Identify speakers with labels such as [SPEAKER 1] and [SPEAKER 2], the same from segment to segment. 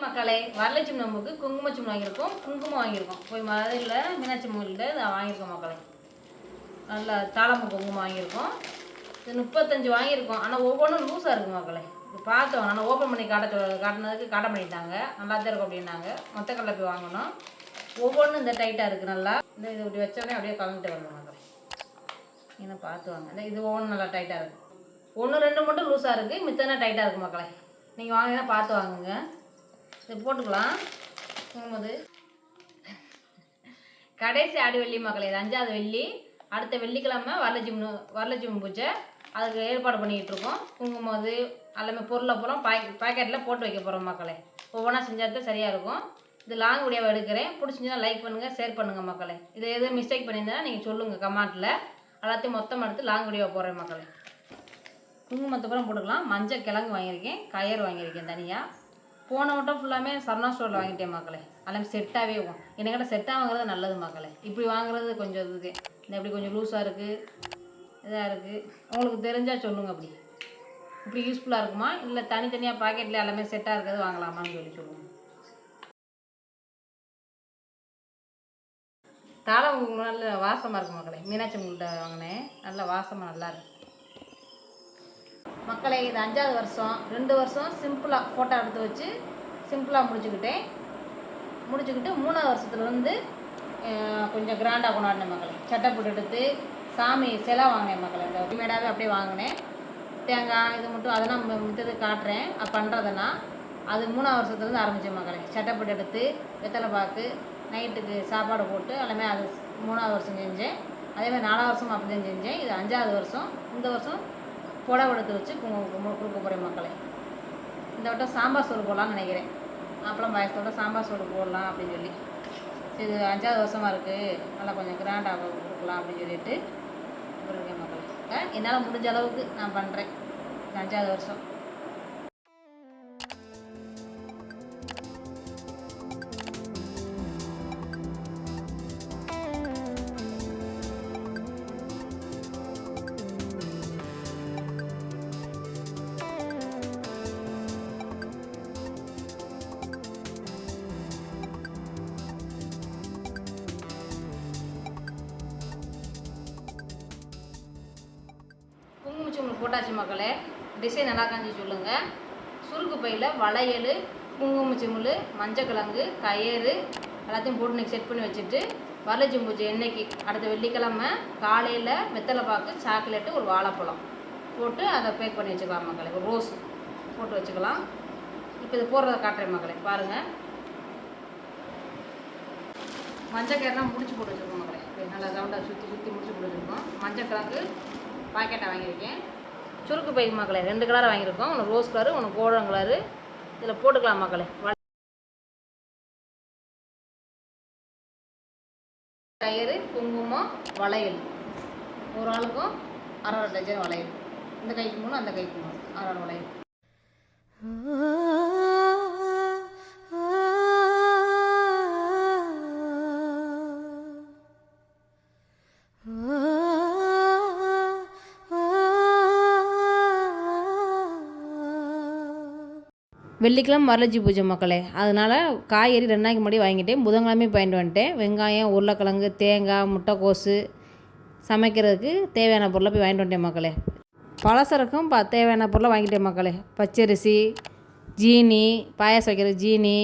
[SPEAKER 1] மக்களே, வரலட்சுமி நோம்புக்கு குங்குமச்சிம்மி வாங்கியிருக்கோம், குங்குமம் வாங்கியிருக்கோம். போய் மதுரையில் மீனாட்சி மூலில் இதை வாங்கியிருக்கோம் மக்களே. நல்ல தாளம்பூ குங்குமம் வாங்கியிருக்கோம். இது 35 வாங்கியிருக்கோம். ஆனால் ஒவ்வொன்றும் லூஸாக இருக்குது மக்களே. இது பார்த்தோம், ஆனால் ஓப்பன் பண்ணி காட்டினதுக்கு காட்ட பண்ணிட்டாங்க. நல்லா தான் இருக்கும் அப்படின்னாங்க. மொத்த கடலை போய் வாங்கணும். ஒவ்வொன்றும் இந்த டைட்டாக இருக்குது நல்லா. இந்த இது இப்படி வச்சோடனே அப்படியே கலந்துட்டு வரணும் மக்களே. என்ன பார்த்து வாங்க. இந்த இது ஒவ்வொன்றும் நல்லா டைட்டாக இருக்குது. 1 2 மட்டும் லூஸாக இருக்குது, மித்தனா டைட்டாக இருக்குது மக்களே. நீங்கள் வாங்கினா பார்த்து வாங்குங்க. இது போட்டுக்கலாம். போகும்போது கடைசி ஆடி வெள்ளி மக்களே, இது 5வது வெள்ளி. அடுத்த வெள்ளிக்கிழமை வரலட்சுமி பூஜை. அதுக்கு ஏற்பாடு பண்ணிக்கிட்டு இருக்கோம். குங்குமது எல்லாமே பொருளை பூரா பாக்கெட்டில் போட்டு வைக்க போகிறோம் மக்களே. ஒவ்வொன்றா செஞ்சால் தான் சரியாக இருக்கும். இது லாங் வீடியோவை எடுக்கிறேன். பிடிச்சிருந்தா லைக் பண்ணுங்கள், ஷேர் பண்ணுங்கள் மக்களே. இது எதுவும் மிஸ்டேக் பண்ணியிருந்தா நீங்கள் சொல்லுங்கள் கமெண்ட்டில். எல்லாத்தையும் மொத்தமாக எடுத்து லாங் வீடியோவை போடுறேன் மக்களே. குங்குமத்தை பூரா போட்டுக்கலாம். மஞ்சள் கிழங்கு வாங்கியிருக்கேன், கயிறு வாங்கியிருக்கேன் தனியாக. போன வட்டம் ஃபுல்லாமே சரணா ஸ்டோரில் வாங்கிட்டேன் மக்களே. எல்லாமே செட்டாகவே இருக்கும். எனக்கிட்ட செட்டாக வாங்குறது நல்லது மக்களே. இப்படி வாங்குறது கொஞ்சம் இதுக்கு இந்த இப்படி கொஞ்சம் லூஸாக இருக்குது, இதாக இருக்குது. உங்களுக்கு தெரிஞ்சால் சொல்லுங்கள். இப்படி யூஸ்ஃபுல்லாக இருக்குமா, இல்லை தனித்தனியாக பாக்கெட்டில் எல்லாமே செட்டாக இருக்கிறது வாங்கலாமான்னு சொல்லி சொல்லுங்கள். தாளம் நல்ல வாசமாக இருக்குது மக்களே. மீனாட்சி அம்மன்கிட்ட வாங்கினேன். நல்ல வாசமாக நல்லா இருக்குது மக்களே. இது 5வது வருஷம். 2 வருஷம் சிம்பிளாக ஃபோட்டோ எடுத்து வச்சு சிம்பிளாக முடிச்சுக்கிட்டு 3வது வருஷத்துல வந்து கொஞ்சம் கிராண்டாக கொண்டாடினேன் மக்களே. சட்டை போட்டு எடுத்து சாமி சிலை வாங்கினேன் மக்களே. இந்த ரெடிமேடாகவே அப்படியே வாங்கினேன். தேங்காய் இது மட்டும் அதெல்லாம் மித்தது காட்டுறேன். அது பண்ணுறதுனா அது 3வது வருஷத்துலேருந்து ஆரம்பித்தேன் மக்களே. சட்டை போட்டு எடுத்து வெத்தலை பாக்கு நைட்டுக்கு சாப்பாடு போட்டு எல்லாமே அது 3வது வருஷம் செஞ்சேன். அதேமாதிரி 4வது வருஷம் அப்படி தான் செஞ்சேன். இது 5வது வருஷம். இந்த வருஷம் புடவை எடுத்து வச்சு கொடுக்க போகிறேன் மக்களே. இந்த வட்டம் சாம்பார் சோறு போடலான்னு நினைக்கிறேன். அப்பளம் பாயசத்தோட சாம்பார் சோறு போடலாம் அப்படின்னு சொல்லி. இது 5வது வருஷமாக இருக்குது, நல்லா கொஞ்சம் கிராண்டாக கொடுக்கலாம் அப்படின்னு சொல்லிட்டு இருக்கேன் மக்களே. என்னால் முடிஞ்ச அளவுக்கு நான் பண்ணுறேன். 5வது வருஷம். குங்குமச்சிம்மி போட்டாச்சு மக்களே. டிசைன் நல்லா காஞ்சி சொல்லுங்கள். சுருக்கு பையில் வளையல், குங்குமச்சிம்மி, மஞ்சக்கிழங்கு, கயிறு எல்லாத்தையும் போட்டு இன்றைக்கி செட் பண்ணி வச்சுட்டு வரலட்சுமி பூஜை என்னைக்கு அடுத்த வெள்ளிக்கிழமை காலையில் வெத்தலை பாக்கு, சாக்லேட்டு, ஒரு வாழைப்பழம் போட்டு அதை பேக் பண்ணி வச்சுக்கலாம் மக்களே. ஒரு ரோஸ் போட்டு வச்சுக்கலாம். இப்போ இது போடுறத காட்டுறேன் மக்களே, பாருங்கள். மஞ்சள் கயிறுலாம் முடிச்சு போட்டு வச்சுருக்கோம் மக்களே. நல்லா ரவுண்டாக சுற்றி முடிச்சு போட்டு வச்சுருக்கோம். மஞ்சள் கிழங்கு பாக்கெட்டை வாங்கியிருக்கேன். சுருக்கு பை மக்களே 2 கலரை வாங்கியிருக்கோம். ஒன்று ரோஸ் கலரு, ஒன்று கோல்டன் கலரு. இதில் போட்டுக்கலாம் மக்களே. கயிறு, குங்குமம், வளையல். ஒரு ஆளுக்கும் 1/2 டஜன் வளையல். இந்த கைக்கு 3, அந்த கைக்கு 3, 6 வளையல். வெள்ளிக்கிழமை வரலட்சுமி பூஜை மக்களே. அதனால் காய்கறி 2 நாளைக்கு முன்னாடி வாங்கிட்டேன். புதன்கிழமையும் பயந்து வந்துட்டேன். வெங்காயம், உருளைக்கிழங்கு, தேங்காய், முட்டைக்கோசு சமைக்கிறதுக்கு தேவையான பொருளை போய் வாங்கிட்டு வந்துட்டேன் மக்களே. பலசரக்கும் தேவையான பொருளை வாங்கிட்டேன் மக்களே. பச்சரிசி, ஜீனி, பாயாசம் வைக்கிற ஜீனி,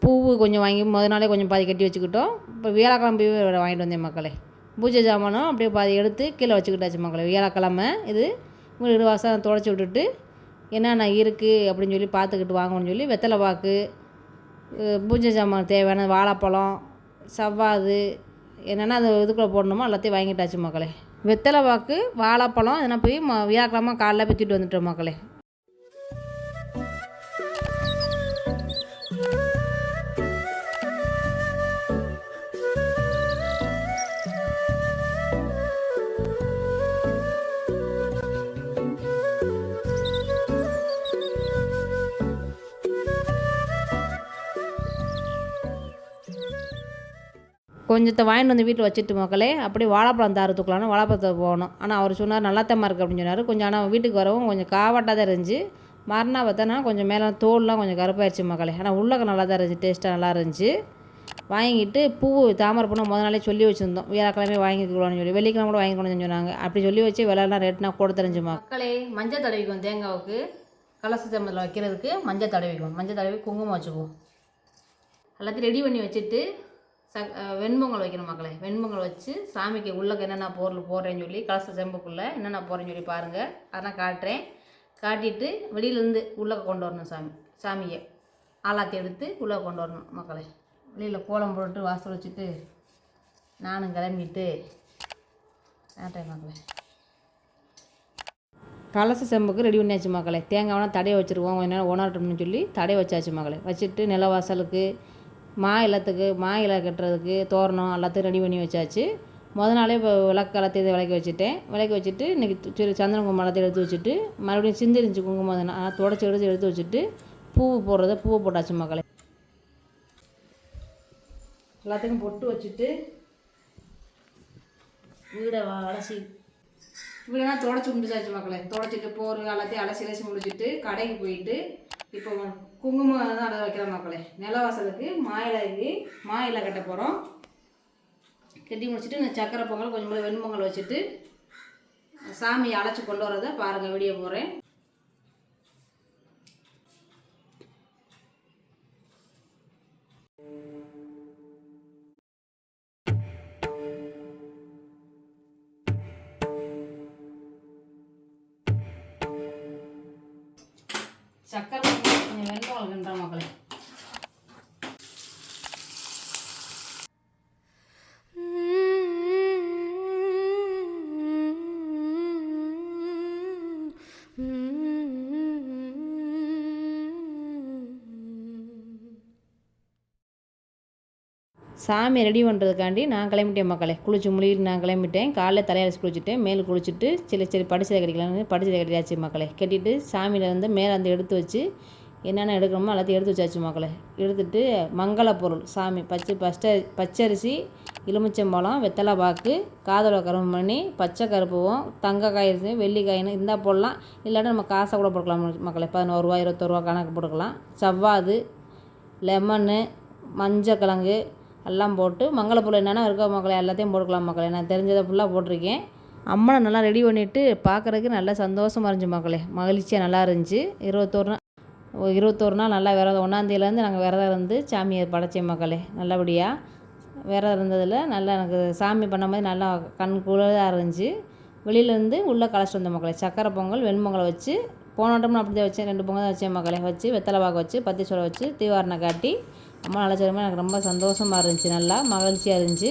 [SPEAKER 1] பூவு கொஞ்சம் வாங்கி நாளே கொஞ்சம் பாதி கட்டி வச்சுக்கிட்டோம். இப்போ வியாழக்கிழமை போய் வாங்கிட்டு வந்தேன் மக்களே. பூஜை ஜாமானும் அப்படியே பாதி எடுத்து கீழே வச்சுக்கிட்டாச்சு மக்களே. வியாழக்கிழமை இது வீடு வாசம் துடைச்சி விட்டுட்டு என்னென்ன இருக்குது அப்படின்னு சொல்லி பார்த்துக்கிட்டு வாங்கணும்னு சொல்லி வெத்தலை பாக்கு, பூஜை ஜாமான் தேவையான வாழைப்பழம், சவ்வாது என்னென்னா அது இதுக்குள்ளே போடணுமோ எல்லாத்தையும் வாங்கிட்டாச்சு மக்களே. வெத்தலை பாக்கு, வாழைப்பழம் இதெல்லாம் போய் வியாழக்கிழமை காலையில் போய் தூக்கிட்டு வந்துட்டோம் மக்களே. கொஞ்சத்தை வாங்கிட்டு வந்து வீட்டில் வச்சுட்டு மக்களே அப்படியே வாழைப்பழம் தாறு தூக்கலான்னு வாழைப்பழத்தை போகணும். ஆனால் அவர் சொன்னார் நல்லாத்தம்மா இருக்குது அப்படின்னு சொன்னார். கொஞ்சம் ஆனால் வீட்டுக்கு வரவும் கொஞ்சம் காவாட்டாக தான் இருந்துச்சு. மறுநாள் பார்த்தோன்னா கொஞ்சம் மேலே தோல்லாம் கொஞ்சம் கருப்பாயிருச்சு மக்களே. ஆனால் உள்ளக்க நல்லா தான் இருந்துச்சு, டேஸ்ட்டாக நல்லா இருந்துச்சு. வாங்கிட்டு பூ தாமரை பூனை முத நாளே சொல்லி வச்சுருந்தோம், வியாழக்கிழமை வாங்கிக்கலாம்னு சொல்லி. வெள்ளிக்கிழமை கூட வாங்கிக்கணும்னு சொன்னாங்க. அப்படி சொல்லி வச்சு விலைலாம் ரேட்னா கூட தெரிஞ்சு மக்களே. மஞ்சள் தடவிக்கும் தேங்காவுக்கு, கலச சம்பளத்தில் வைக்கிறதுக்கு மஞ்சள் தடவிக்கும். மஞ்சள் தடவி குங்குமம் வச்சுக்குவோம். எல்லாத்தையும் ரெடி பண்ணி வச்சுட்டு வெண்பொங்கல் வைக்கணும் மக்களே. வெண்பொங்கல் வச்சு சாமிக்கு உள்ளக்க என்னென்ன பொருள் போடுறேன்னு சொல்லி, கலச செம்புக்குள்ளே என்னென்ன போடுறேன்னு சொல்லி பாருங்கள். அதெல்லாம் காட்டுறேன். காட்டிட்டு வெளியிலேருந்து உள்ளக்க கொண்டு வரணும் சாமியை ஆலாத்தி எடுத்து உள்ளே கொண்டு வரணும் மக்களே. வெளியில் கோலம் போட்டு வாசல் வச்சுட்டு நானும் கிளம்பிட்டு காட்டுறேன் மக்களே. கலச செம்புக்கு ரெடி பண்ணியாச்சு மக்களே. தேங்காய்லாம் தடையை வச்சுருவோம், கொஞ்ச நேரம் உணரட்டும்னு சொல்லி தடையை வச்சாச்சு மக்களே. வச்சுட்டு நிலவாசலுக்கு மா இலை கட்டுறதுக்கு தோரணம் எல்லாத்தையும் ரெடி பண்ணி வச்சாச்சு. நாளே இப்போ விளக்கு எல்லாத்தையும் விளக்கி வச்சுட்டு இன்றைக்கி சந்தன குங்குமம் எல்லாத்தையும் எடுத்து வச்சுட்டு மறுபடியும் சிந்திருந்துச்சு குங்குமம் தொடச்சி எடுத்து வச்சுட்டு பூவை போட்டாச்சு மக்களே. எல்லாத்துக்கும் பொட்டு வச்சுட்டு வீடை அலசி வீடெல்லாம் தொடச்சி முடிச்சாச்சு மக்களே. தொடச்சிட்டு எல்லாத்தையும் அலசி முடிச்சுட்டு கடைக்கு போயிட்டு இப்போ குங்குமம் தான் அதை வைக்கிற மக்களே. நிலவாசலுக்கு மா இலை கட்ட போகிறோம். கட்டி முடிச்சுட்டு இந்த சக்கரை பொங்கல் கொஞ்சம் வெண்பொங்கல் வச்சுட்டு சாமியை அழைச்சி கொண்டு வரதை பாருங்கள், வீடியோ போடுறேன். சக்கரை கொஞ்சம் வெண்பொங்கல் கிண்டுற மக்களே. சாமி ரெடி பண்ணுறதுக்காண்டி நான் கிளம்பிட்டேன் மக்களே. முழிட்டு நான் கிளம்பிட்டேன். காலையில் தலையரசி குளிச்சுட்டேன். மேலே குளிச்சுட்டு சரி படிச்சதை கட்டிக்கலாம்னு படிச்சதை கட்டியாச்சு மக்களே. கட்டிட்டு சாமியில் வந்து மேலே அந்த எடுத்து வச்சு என்னென்ன எடுக்கணுமோ எல்லாத்தையும் எடுத்து வச்சாச்சு மக்களே. எடுத்துட்டு மங்கள பொருள் சாமி பச்சரிசி, எலுமிச்சம்பழம், வெத்தலை பாக்கு, காதல கரும்பு, பச்சை கருப்புவும், தங்க காய், வெள்ளி காயின்னு இருந்தால் போடலாம். இல்லாட்டி நம்ம காசை கூட போட்டுக்கலாம் மக்களே. 11 ரூபா 21 ரூபா கணக்கு போட்டுக்கலாம். சவ்வாது, லெமனு, மஞ்சள் கிழங்கு எல்லாம் போட்டு மங்களப்பொருள் என்னென்ன இருக்கோ மக்களே எல்லாத்தையும் போட்டுக்கலாம் மக்களே. நான் தெரிஞ்சதை ஃபுல்லாக போட்டிருக்கேன். அம்மனை நல்லா ரெடி பண்ணிவிட்டு பார்க்குறதுக்கு நல்லா சந்தோஷமாக இருந்துச்சு மக்களே. மகிழ்ச்சியாக நல்லா இருந்துச்சு. 21 நாள் நல்லா விரதம், 1ஆந்தேதியிலேருந்து நாங்கள் விரதம் இருந்து சாமியை படைச்சேன் மக்களே. நல்லபடியாக விரதம் இருந்ததில் நல்லா எனக்கு சாமி பண்ண மாதிரி நல்லா கண் குளிராக இருந்துச்சு. வெளியிலேருந்து உள்ளே கலச்சிட்டு வந்த மக்களே. சக்கரை பொங்கல் வெண்பொங்கலை வச்சு போன வட்டமும் அப்படி தான் வச்சேன். 2 பொங்கல் தான் வச்சேன் மக்களே. வச்சு வெத்தலை பாக்கு வச்சு பத்தி சோளை வச்சு தீவாரணை காட்டி அம்மா நல்லா செய்யும்போது எனக்கு ரொம்ப சந்தோஷமாக இருந்துச்சு, நல்லா மகிழ்ச்சியாக இருந்துச்சு.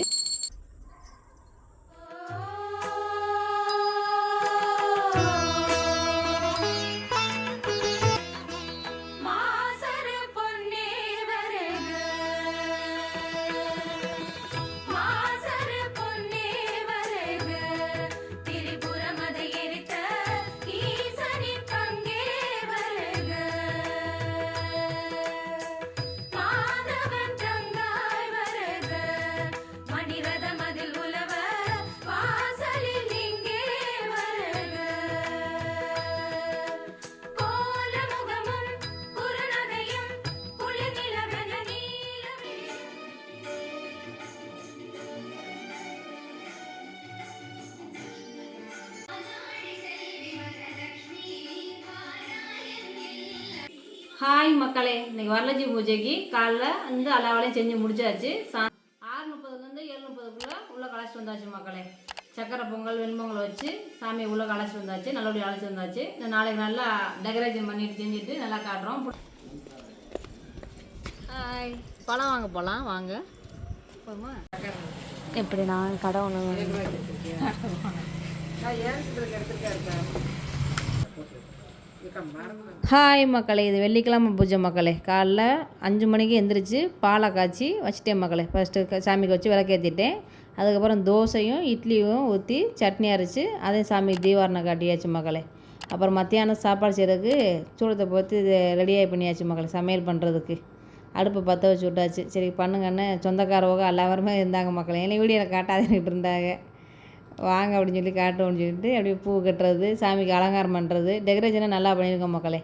[SPEAKER 1] ஹாய் மக்களே, இன்றைக்கி வரலட்சுமி பூஜைக்கு காலைல வந்து எல்லா வேலையும் செஞ்சு முடிச்சாச்சு. 6:30லேருந்து 7:30க்குள்ளே உள்ளே கலைச்சிட்டு வந்தாச்சு மக்களே. சக்கரை பொங்கல் வெண்பொங்கல் வச்சு சாமியை உள்ளே கலைச்சிட்டு வந்தாச்சு, நல்லபடியாக அழைச்சிட்டு வந்தாச்சு. இந்த நாளைக்கு நல்லா டெக்கரேஷன் பண்ணிட்டு செஞ்சுட்டு நல்லா காட்டுறோம். ஹாய், பழம் வாங்க போகலாம் வாங்க. போதுமா? எப்படி நான் கடை ஒன்று ஹாய் மக்களே, இது வெள்ளிக்கிழமை பூஜை மக்களே. காலைல 5 மணிக்கு எந்திரிச்சு பாலை காய்ச்சி வச்சுட்டேன் மக்களே. ஃபஸ்ட்டு சாமிக்கு வச்சு விளக்கேற்றிட்டேன். அதுக்கப்புறம் தோசையும் இட்லியும் ஊற்றி சட்னி அரைச்சி அதையும் சாமி தீவாரணை காட்டியாச்சு மக்களே. அப்புறம் மத்தியானம் சாப்பாடு செய்கிறதுக்கு சூடத்தை போட்டு இது ரெடியாகி பண்ணியாச்சு மக்களே. சமையல் பண்ணுறதுக்கு அடுப்பை பற்ற வச்சு விட்டாச்சு. சரி பண்ணுங்கன்னு சொந்தக்காரவங்க எல்லாருமே இருந்தாங்க மக்களே. என்னை வீடியோவில் காட்டாதுன்னுட்டு இருந்தாங்க. வாங்க அப்படின்னு சொல்லி காட்டும் அப்படின்னு சொல்லிட்டு அப்படியே பூ கட்டுறது, சாமிக்கு அலங்காரம் பண்ணுறது, டெக்கரேஷனை நல்லா பண்ணியிருக்கோம் மக்களே.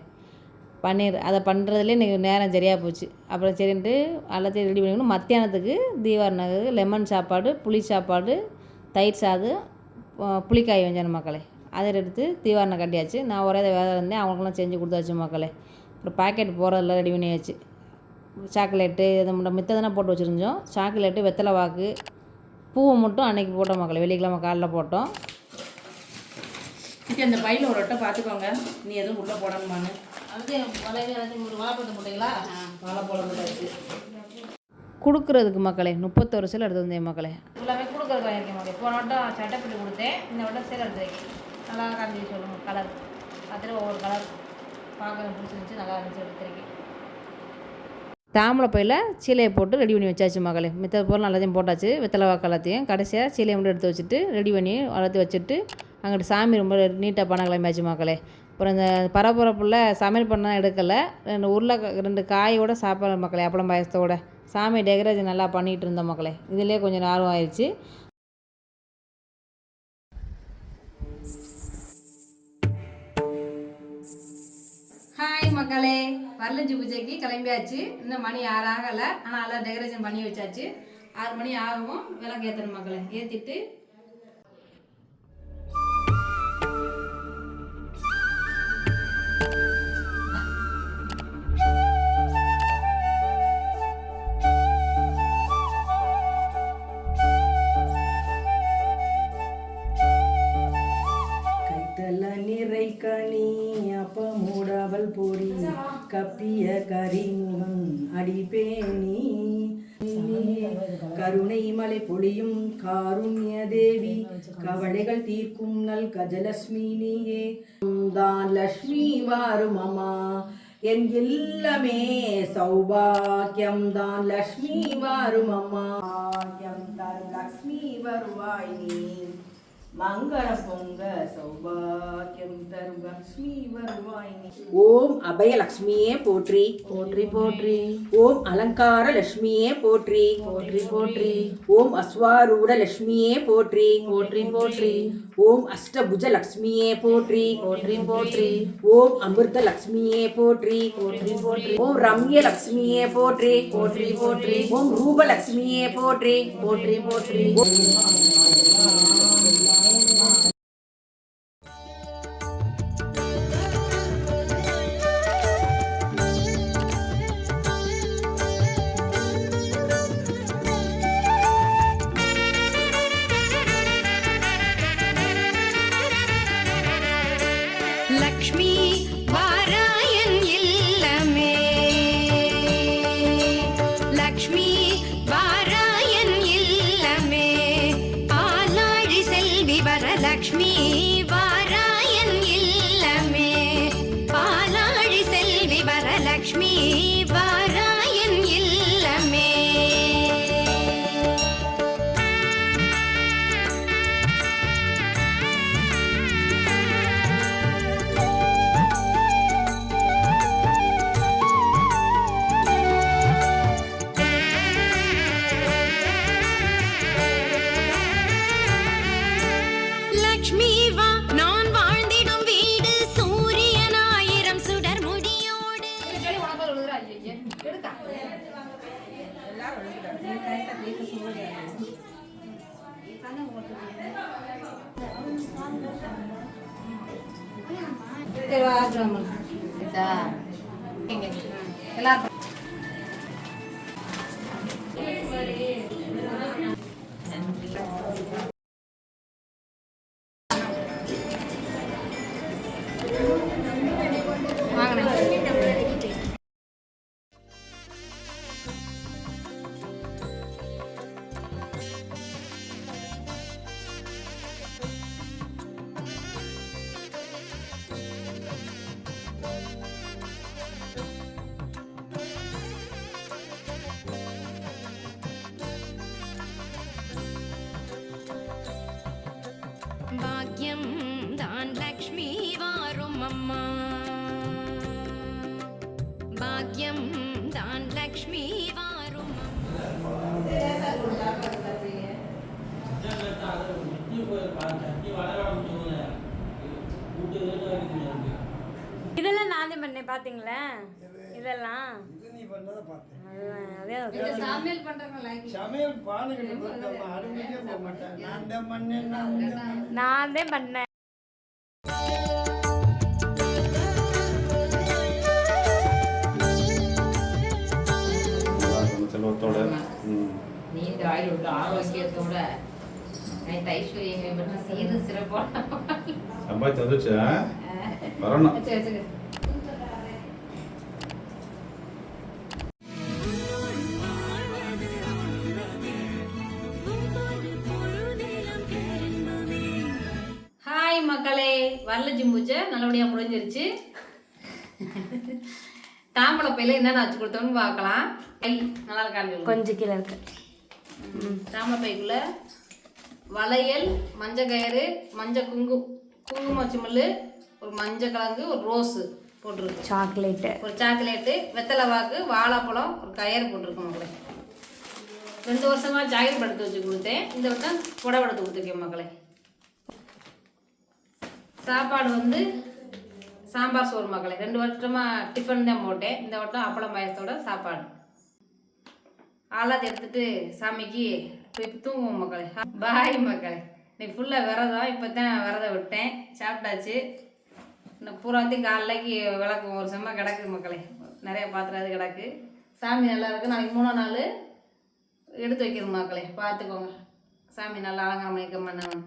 [SPEAKER 1] பன்னீர் அதை பண்ணுறதுலேயே எனக்கு நேரம் சரியாக போச்சு. அப்புறம் சரின்ட்டு எல்லாத்தையும் ரெடி பண்ணிக்கணும். மத்தியானத்துக்கு தீபாவளிக்கு லெமன் சாப்பாடு, புளி சாப்பாடு, தயிர் சாதம், புளிக்காய் வெஞ்சனம் மக்களே. அதை எடுத்து தீவாரணை கட்டியாச்சு. நான் ஒரே வேலை இருந்தேன், அவங்களுக்குலாம் செஞ்சு கொடுத்தாச்சு மக்களே. அப்புறம் பாக்கெட் போகிறதெல்லாம் ரெடி பண்ணியாச்சு. சாக்லேட்டு இதை மித்ததெல்லாம் போட்டு வச்சுருந்தோம். சாக்லேட்டு, வெத்தலை வாக்கு, பூவை மட்டும் அன்றைக்கி போட்டோம் மக்களே. வெள்ளிக்கிழமை காலைல போட்டோம்.
[SPEAKER 2] இப்போ இந்த பையில் ஒரு வட்டம் பார்த்துக்கோங்க, நீ எதுவும் உள்ளே போடணுமான்னு.
[SPEAKER 1] வாழைப்பழத்தை போட்டீங்களா?
[SPEAKER 2] வாழைப்பழம் போட்டாச்சு.
[SPEAKER 1] கொடுக்குறதுக்கு மக்களே 31 சேலை எடுத்து வந்தேன் மக்களே. எல்லாமே கொடுக்குறதுக்கு வாங்கியிருக்கேன் மக்களே. போன வட்டம் சட்டைப்பட்டி கொடுத்தேன், இந்த வட்டம் சேலை எடுத்து வைக்கேன். நல்லா காந்தி சொல்லுங்கள் கலர் பார்த்துட்டு ஒவ்வொரு கலர் பார்க்க பிடிச்சிருந்துச்சி, நல்லா இருந்துச்சு எடுத்துருக்கேன். தாம்பளை பையில் சீலையை போட்டு ரெடி பண்ணி வச்சாச்சு மக்களே. மித்த பொருள் எல்லாத்தையும் போட்டாச்சு. வெத்தலை வாக்கு எல்லாத்தையும் கடைசியாக சீலையை மட்டும் எடுத்து வச்சுட்டு ரெடி பண்ணி எல்லாத்தையும் வச்சுட்டு அங்கிட்டு சாமி ரொம்ப நீட்டாக பண்ண கிளம்பியாச்சு மக்களே. அப்புறம் இந்த பரபரப்புள்ள சமையல் பண்ண எடுக்கலை. 2 காயோட சாப்பாடு மக்களே, அப்பளம் பாயசத்தோட சாமி டெக்கரேஷன் நல்லா பண்ணிகிட்டு இருந்தோம் மக்களே. இதிலே கொஞ்சம் ஆர்வம் ஆயிடுச்சு. ஹாய் மக்களே, வரலஞ்சி பூஜைக்கு கிளம்பியாச்சு. இன்னும் மணி 6 ஆகலை, ஆனால் நல்லா டெக்கரேஷன் பண்ணி வச்சாச்சு. 6 மணி ஆகும். விளக்கு ஏற்றணும் மக்களே. ஏற்றிட்டு
[SPEAKER 2] கனி அப்பமூடாவல் பொறி கப்பிய கரிமுகம் அடிப்பேணி கருணை மலை பொழியும் காருண்ய தேவி கவலைகள் தீர்க்கும் நல் கஜலட்சுமி நீயே தான் லட்சுமி வாரும் அம்மா என் இல்லமே சௌபாக்கியம் தான் லட்சுமி வாரும் அம்மா தான் லட்சுமி வருவாய் நீ மங்கள பொங்க சௌபாக்கியம் தரும் லக்ஷ்மி வருவாய். ஓம் அபயலக்ஷ்மியே போற்றி போற்றி போற்றி. ஓம் அலங்கார லட்சுமியே போற்றி போற்றி போற்றி. ஓம் அஸ்வாரூட லட்சுமியே போற்றி போற்றி போற்றி. ஓம் அஷ்டபுஜ லக்ஷ்மியே போற்றி போற்றி போற்றி. ஓம் அமிர்த லக்ஷ்மியே போற்றி போற்றி போற்றி. ஓம் ரம்ய லக்ஷ்மியே போற்றி போற்றி போற்றி. ஓம் ரூப லக்ஷ்மியே போற்றி போற்றி போற்றி.
[SPEAKER 3] லக்ஷ்மி வாராயன் இல்லமே லக்ஷ்மி வாராயன் இல்லமே பாலாழி செல்வி வரலக்ஷ்மி வாராயன் இல்லமே பாலாழி செல்வி வரலக்ஷ்மி வாராயன் இல்லமே லக்ஷ்மி வா நான் வாழ்ந்திடும் வீடு சூரியன் 1000 சுடர் முடியோடு.
[SPEAKER 1] எல்லாரும்
[SPEAKER 3] பாக்யம் தான் லக்ஷ்மி வாரும் அம்மா பாக்யம் தான் லக்ஷ்மி வாரும்
[SPEAKER 4] இதெல்லாம் நான் நான் தான் பண்ணேன் பாத்தீங்களா இதெல்லாம்
[SPEAKER 5] இது நீ பண்ணதை பார்த்தேன்.
[SPEAKER 4] அதே
[SPEAKER 1] சமையல் பண்ணுறவங்க
[SPEAKER 5] சமையல் பானைகள் பார்த்தோம்மா, அருமைக்கே போக மாட்டேன். நான் தான் பண்ணேன், நான் தான் பண்ணேன்.
[SPEAKER 4] நான் தான் பண்ணேன்.
[SPEAKER 6] செல்வத்தோட
[SPEAKER 7] நீண்ட ஆயுளோட ஆரோக்கியத்தோட நைட் ஐஸ்வர்யங்களை பற்றி செய்து சிறப்பான
[SPEAKER 6] சம்பாதிச்சு வந்துச்சு வரணும்.
[SPEAKER 1] சரி சரி ஹாய் மக்களே, வரலட்சுமி பூஜை நல்லபடியாக முடிஞ்சிருச்சு. தாம்பளை பையில என்னென்ன வச்சு கொடுத்தோம்னு பார்க்கலாம். கை நல்லா இருக்கான்னு
[SPEAKER 4] கொஞ்சம் கீழே இருக்கு.
[SPEAKER 1] தாம்பளை பைக்குள்ள வளையல், மஞ்சள் கயிறு, மஞ்சள் குங்கும சிமிழ், ஒரு மஞ்சள் கிழங்கு, ஒரு ரோஸு போட்டிருக்கு,
[SPEAKER 4] சாக்லேட்டு,
[SPEAKER 1] ஒரு சாக்லேட்டு, வெத்தலை வாக்கு, வாழைப்பழம், ஒரு கயிறு போட்டிருக்கு மக்களே. 2 வருஷமா ஜாக்கெட் எடுத்து வச்சு கொடுத்தேன். இந்த வருஷம் புடவை எடுத்து கொடுத்துருக்கேன் மக்களே. சாப்பாடு வந்து சாம்பார் சோறு மக்களே. 2 வருஷமா டிஃபன் தான் போட்டேன். இந்த வட்டம் அப்பளம் பாயசத்தோட சாப்பாடு. ஆளாத்தி எடுத்துட்டு சாமிக்கு போய் தூங்குவோம் மக்களே. பாய் மக்களே. இன்னைக்கு ஃபுல்லாக விரதம். இப்போ தான் விரதம் விட்டேன், சாப்பிட்டாச்சு. இன்னும் பூராத்தையும் காலைக்கு விளக்கு ஒரு செம்ம கிடக்கு மக்களே. நிறைய பாத்திரம் அது கிடக்கு. சாமி நல்லா இருக்குது. நாளைக்கு 3ஆம் நாள் எடுத்து வைக்கிறோம் மக்களே, பார்த்துக்கோங்க. சாமி நல்லா அலங்காரம் பண்ணி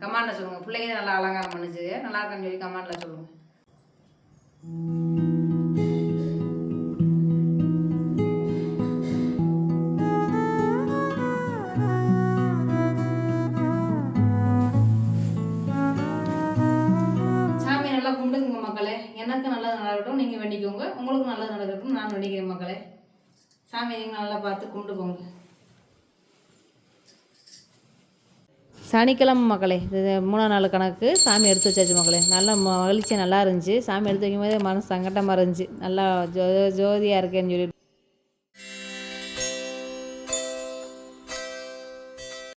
[SPEAKER 1] கமாண்டில் சொல்லுங்கள். பிள்ளைங்க நல்லா அலங்காரம் பண்ணிச்சு, நல்லா இருக்குன்னு சொல்லி கமாண்டில் சொல்லுங்கள். சாமி நல்லா கும்பிடுங்க மக்களே. எனக்கு நல்லது நடக்கட்டும், நீங்கள் வேண்டிக்கோங்க. உங்களுக்கு நல்லது நடக்கட்டும் நான் வேண்டிக்கிறேன் மக்களே. சாமி நீங்கள் நல்லா பார்த்து கும்பிட்டுக்கோங்க. சனிக்கிழமை மக்களே, இது 3ஆம் நாள் கணக்கு. சாமி எடுத்து வச்சாச்சு மக்களே. நல்லா மகிழ்ச்சியாக நல்லா இருந்துச்சு. சாமி எடுத்து வைக்கும் போது மனசு சங்கட்டமாக இருந்துச்சு. நல்லா ஜோதியாக இருக்கேன்னு சொல்லி